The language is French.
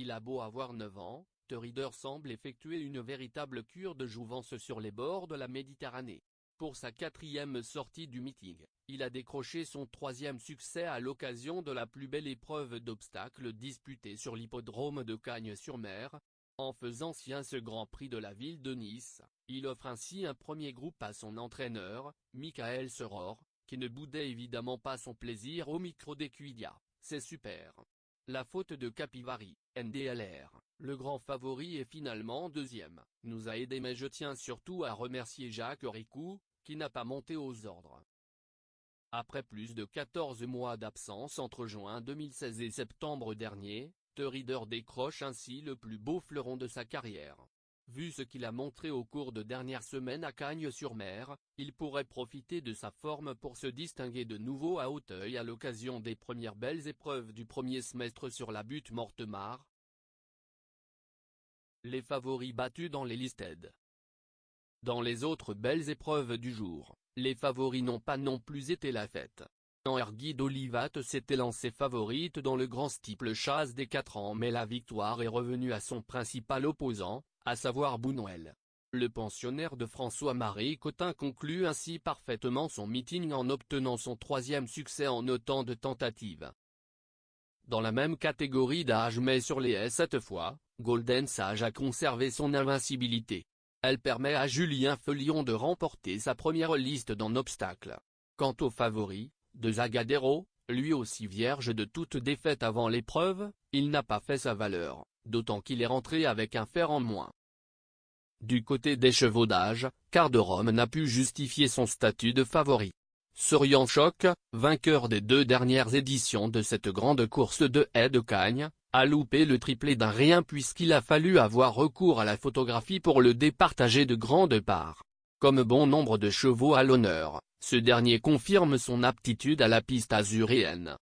Il a beau avoir 9 ans, Therider semble effectuer une véritable cure de jouvence sur les bords de la Méditerranée. Pour sa 4e sortie du meeting, il a décroché son 3e succès à l'occasion de la plus belle épreuve d'obstacles disputée sur l'hippodrome de Cagnes-sur-Mer. En faisant sien ce Grand Prix de la ville de Nice, il offre ainsi un premier groupe à son entraîneur, Michael Seror, qui ne boudait évidemment pas son plaisir au micro d'Equidia. C'est super. La faute de Capivari, NDLR, le grand favori est finalement 2e, nous a aidé, mais je tiens surtout à remercier Jacques Ricou, qui n'a pas monté aux ordres. Après plus de 14 mois d'absence entre juin 2016 et septembre dernier, Therider décroche ainsi le plus beau fleuron de sa carrière. Vu ce qu'il a montré au cours de dernières semaines à Cagnes-sur-Mer, il pourrait profiter de sa forme pour se distinguer de nouveau à Auteuil à l'occasion des premières belles épreuves du premier semestre sur la butte Mortemart. Les favoris battus dans les listed. Dans les autres belles épreuves du jour, les favoris n'ont pas non plus été la fête. Erguide d'Olivat s'était lancée favorite dans le grand steeple chasse des 4 ans, mais la victoire est revenue à son principal opposant, à savoir Bounouel. Le pensionnaire de François-Marie Cotin conclut ainsi parfaitement son meeting en obtenant son 3e succès en autant de tentatives. Dans la même catégorie d'âge mais sur les haies cette fois, Golden Sage a conservé son invincibilité. Elle permet à Julien Felion de remporter sa première liste dans obstacle. Quant au favori, de Zagadero, lui aussi vierge de toute défaite avant l'épreuve, il n'a pas fait sa valeur, d'autant qu'il est rentré avec un fer en moins. Du côté des chevaudages, Quart de Rome n'a pu justifier son statut de favori. Sorian Choc, vainqueur des 2 dernières éditions de cette grande course de haies de Cagnes, a loupé le triplé d'un rien puisqu'il a fallu avoir recours à la photographie pour le départager de grande part. Comme bon nombre de chevaux à l'honneur, ce dernier confirme son aptitude à la piste azuréenne.